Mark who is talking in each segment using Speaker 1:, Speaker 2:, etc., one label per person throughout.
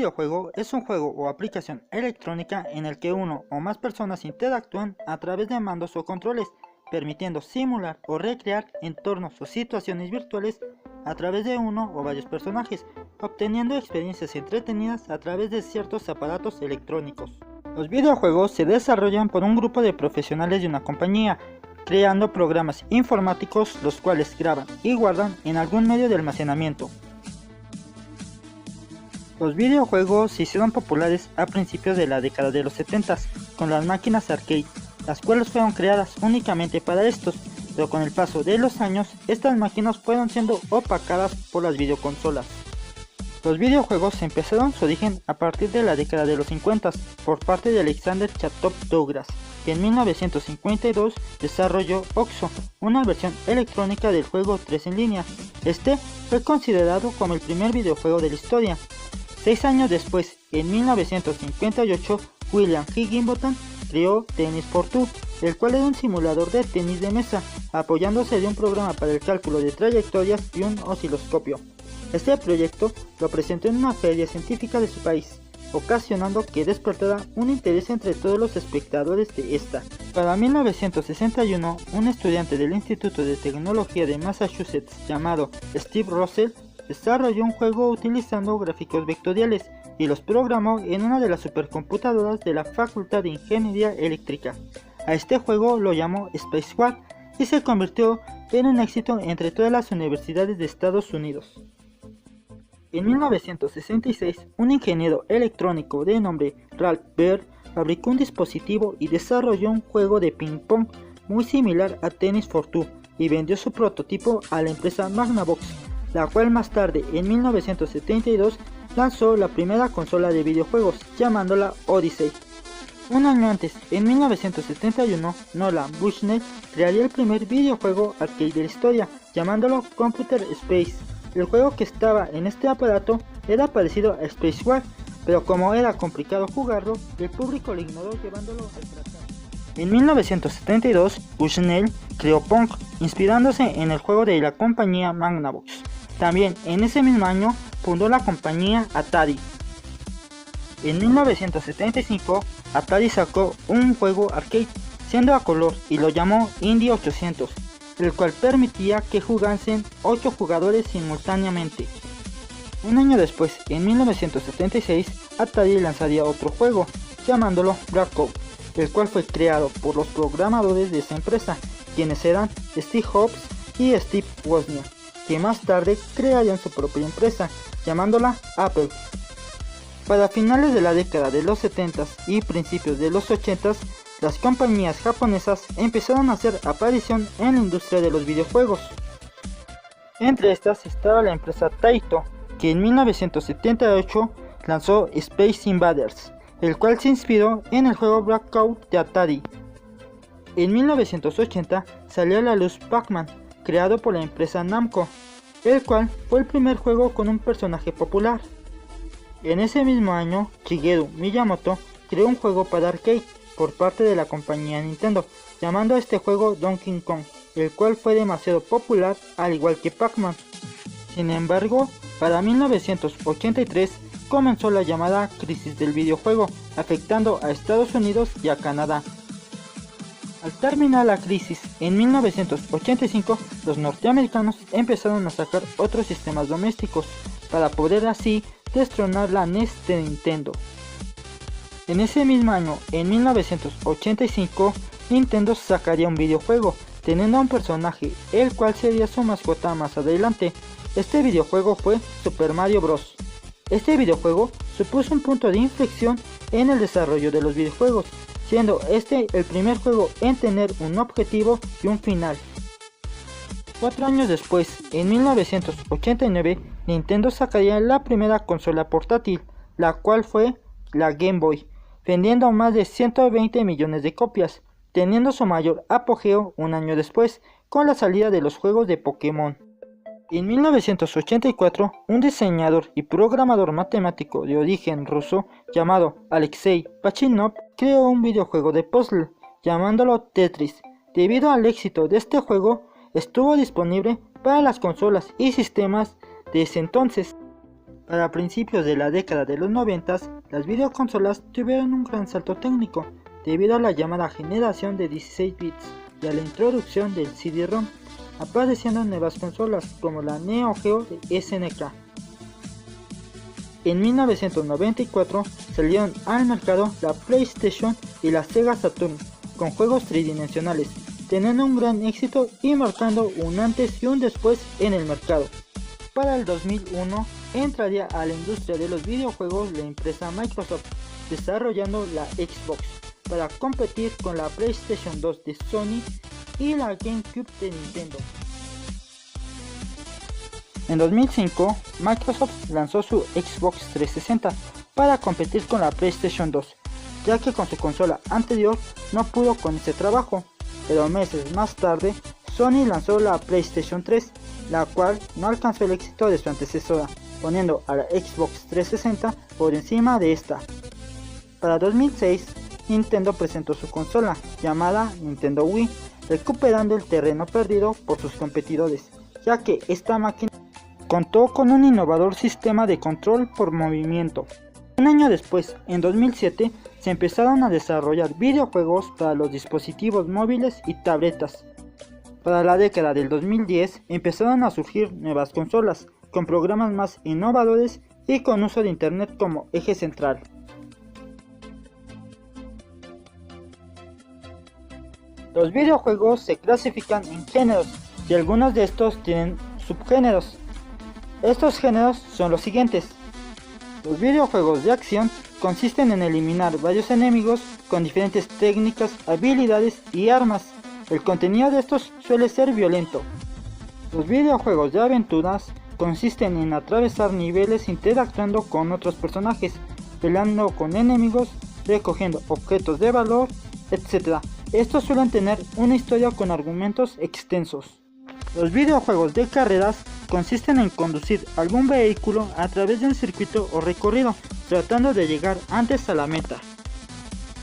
Speaker 1: videojuego es un juego o aplicación electrónica en el que uno o más personas interactúan a través de mandos o controles, permitiendo simular o recrear entornos o situaciones virtuales a través de uno o varios personajes, obteniendo experiencias entretenidas a través de ciertos aparatos electrónicos. Los videojuegos se desarrollan por un grupo de profesionales de una compañía, creando programas informáticos los cuales graban y guardan en algún medio de almacenamiento. Los videojuegos se hicieron populares a principios de la década de los 70 con las máquinas arcade, las cuales fueron creadas únicamente para estos, pero con el paso de los años estas máquinas fueron siendo opacadas por las videoconsolas. Los videojuegos empezaron su origen a partir de la década de los 50 por parte de Alexander Chattob Douglas, que en 1952 desarrolló OXO, una versión electrónica del juego 3 en línea. Este fue considerado como el primer videojuego de la historia. 6 años después, en 1958, William Higginbotham creó Tennis for Two, el cual era un simulador de tenis de mesa, apoyándose de un programa para el cálculo de trayectorias y un osciloscopio. Este proyecto lo presentó en una feria científica de su país, ocasionando que despertara un interés entre todos los espectadores de esta. Para 1961, un estudiante del Instituto de Tecnología de Massachusetts llamado Steve Russell desarrolló un juego utilizando gráficos vectoriales y los programó en una de las supercomputadoras de la Facultad de Ingeniería Eléctrica. A este juego lo llamó Space War y se convirtió en un éxito entre todas las universidades de Estados Unidos. En 1966, un ingeniero electrónico de nombre Ralph Baer fabricó un dispositivo y desarrolló un juego de ping-pong muy similar a Tennis for Two y vendió su prototipo a la empresa Magnavox, la cual más tarde, en 1972, lanzó la primera consola de videojuegos, llamándola Odyssey. Un año antes, en 1971, Nolan Bushnell crearía el primer videojuego arcade de la historia, llamándolo Computer Space. El juego que estaba en este aparato era parecido a Space War, pero como era complicado jugarlo, el público lo ignoró llevándolo al fracaso. En 1972, Bushnell creó Pong, inspirándose en el juego de la compañía Magnavox. También en ese mismo año fundó la compañía Atari. En 1975, Atari sacó un juego arcade, siendo a color, y lo llamó Indy 800, el cual permitía que jugasen 8 jugadores simultáneamente. Un año después, en 1976, Atari lanzaría otro juego, llamándolo Blackout, el cual fue creado por los programadores de esa empresa, quienes eran Steve Jobs y Steve Wozniak, que más tarde crearían su propia empresa, llamándola Apple. Para finales de la década de los 70 y principios de los 80, las compañías japonesas empezaron a hacer aparición en la industria de los videojuegos. Entre estas estaba la empresa Taito, que en 1978 lanzó Space Invaders, el cual se inspiró en el juego Blackout de Atari. En 1980 salió a la luz Pac-Man, creado por la empresa Namco, el cual fue el primer juego con un personaje popular. En ese mismo año, Shigeru Miyamoto creó un juego para arcade por parte de la compañía Nintendo, llamando a este juego Donkey Kong, el cual fue demasiado popular al igual que Pac-Man. Sin embargo, para 1983 comenzó la llamada crisis del videojuego, afectando a Estados Unidos y a Canadá. Al terminar la crisis en 1985, los norteamericanos empezaron a sacar otros sistemas domésticos para poder así destronar la NES de Nintendo. En ese mismo año, en 1985, Nintendo sacaría un videojuego, teniendo a un personaje, el cual sería su mascota más adelante. Este videojuego fue Super Mario Bros. Este videojuego supuso un punto de inflexión en el desarrollo de los videojuegos, siendo este el primer juego en tener un objetivo y un final. 4 años después, en 1989, Nintendo sacaría la primera consola portátil, la cual fue la Game Boy, vendiendo más de 120 millones de copias, teniendo su mayor apogeo un año después, con la salida de los juegos de Pokémon. En 1984, un diseñador y programador matemático de origen ruso llamado Alexei Pachinov creó un videojuego de puzzle, llamándolo Tetris. Debido al éxito de este juego, estuvo disponible para las consolas y sistemas de ese entonces. Para principios de la década de los 90, las videoconsolas tuvieron un gran salto técnico debido a la llamada generación de 16 bits y a la introducción del CD-ROM, apareciendo nuevas consolas como la Neo Geo de SNK. En 1994 salieron al mercado la PlayStation y la Sega Saturn con juegos tridimensionales, teniendo un gran éxito y marcando un antes y un después en el mercado. Para el 2001 entraría a la industria de los videojuegos la empresa Microsoft, desarrollando la Xbox para competir con la PlayStation 2 de Sony y la GameCube de Nintendo. En 2005, Microsoft lanzó su Xbox 360 para competir con la PlayStation 2, ya que con su consola anterior no pudo con ese trabajo, pero meses más tarde Sony lanzó la PlayStation 3, la cual no alcanzó el éxito de su antecesora, poniendo a la Xbox 360 por encima de esta. Para 2006, Nintendo presentó su consola, llamada Nintendo Wii, recuperando el terreno perdido por sus competidores, ya que esta máquina contó con un innovador sistema de control por movimiento. Un año después, en 2007, se empezaron a desarrollar videojuegos para los dispositivos móviles y tabletas. Para la década del 2010 empezaron a surgir nuevas consolas, con programas más innovadores y con uso de internet como eje central. Los videojuegos se clasifican en géneros y algunos de estos tienen subgéneros. Estos géneros son los siguientes. Los videojuegos de acción consisten en eliminar varios enemigos con diferentes técnicas, habilidades y armas. El contenido de estos suele ser violento. Los videojuegos de aventuras consisten en atravesar niveles interactuando con otros personajes, peleando con enemigos, recogiendo objetos de valor, etc. Estos suelen tener una historia con argumentos extensos. Los videojuegos de carreras consisten en conducir algún vehículo a través de un circuito o recorrido, tratando de llegar antes a la meta.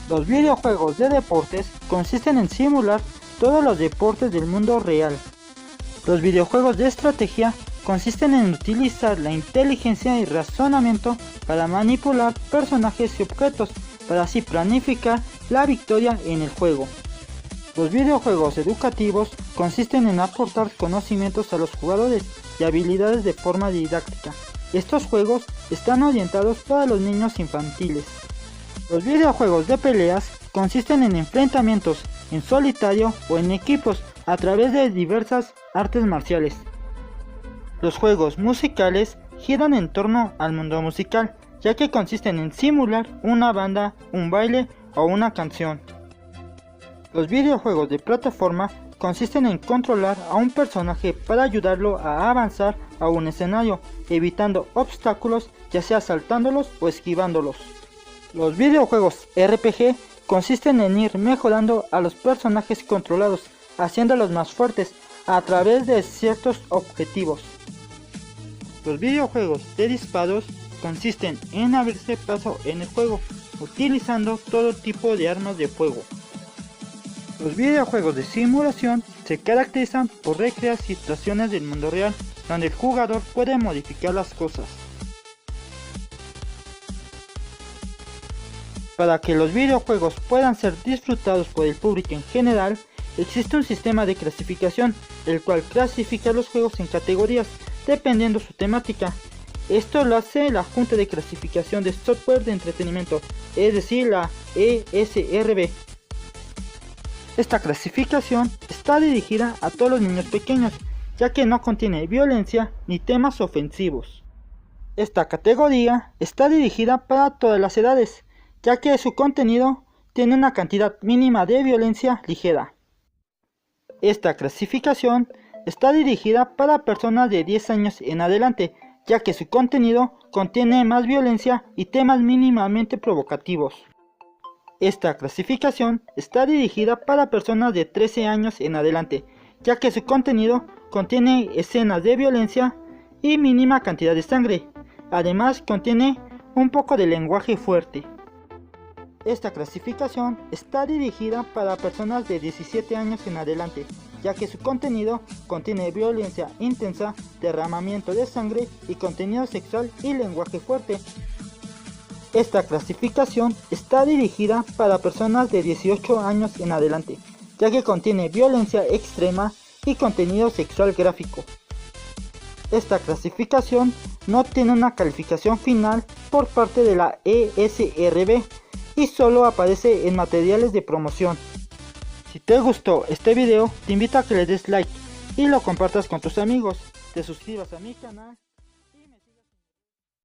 Speaker 1: Los videojuegos de deportes consisten en simular todos los deportes del mundo real. Los videojuegos de estrategia consisten en utilizar la inteligencia y razonamiento para manipular personajes y objetos, para así planificar la victoria en el juego. Los videojuegos educativos consisten en aportar conocimientos a los jugadores y habilidades de forma didáctica. Estos juegos están orientados para los niños infantiles. Los videojuegos de peleas consisten en enfrentamientos en solitario o en equipos a través de diversas artes marciales. Los juegos musicales giran en torno al mundo musical, ya que consisten en simular una banda, un baile o una canción. Los videojuegos de plataforma consisten en controlar a un personaje para ayudarlo a avanzar a un escenario, evitando obstáculos, ya sea saltándolos o esquivándolos. Los videojuegos RPG consisten en ir mejorando a los personajes controlados, haciéndolos más fuertes a través de ciertos objetivos. Los videojuegos de disparos consisten en abrirse paso en el juego, utilizando todo tipo de armas de fuego. Los videojuegos de simulación se caracterizan por recrear situaciones del mundo real, donde el jugador puede modificar las cosas. Para que los videojuegos puedan ser disfrutados por el público en general, existe un sistema de clasificación, el cual clasifica los juegos en categorías, dependiendo su temática. Esto lo hace la Junta de Clasificación de Software de Entretenimiento, es decir, la ESRB. Esta clasificación está dirigida a todos los niños pequeños, ya que no contiene violencia ni temas ofensivos. Esta categoría está dirigida para todas las edades, ya que su contenido tiene una cantidad mínima de violencia ligera. Esta clasificación está dirigida para personas de 10 años en adelante, ya que su contenido contiene más violencia y temas mínimamente provocativos. Esta clasificación está dirigida para personas de 13 años en adelante, ya que su contenido contiene escenas de violencia y mínima cantidad de sangre. Además, contiene un poco de lenguaje fuerte. Esta clasificación está dirigida para personas de 17 años en adelante, ya que su contenido contiene violencia intensa, derramamiento de sangre y contenido sexual y lenguaje fuerte. Esta clasificación está dirigida para personas de 18 años en adelante, ya que contiene violencia extrema y contenido sexual gráfico. Esta clasificación no tiene una calificación final por parte de la ESRB y solo aparece en materiales de promoción. Si te gustó este video, te invito a que le des like y lo compartas con tus amigos, te suscribas a mi canal.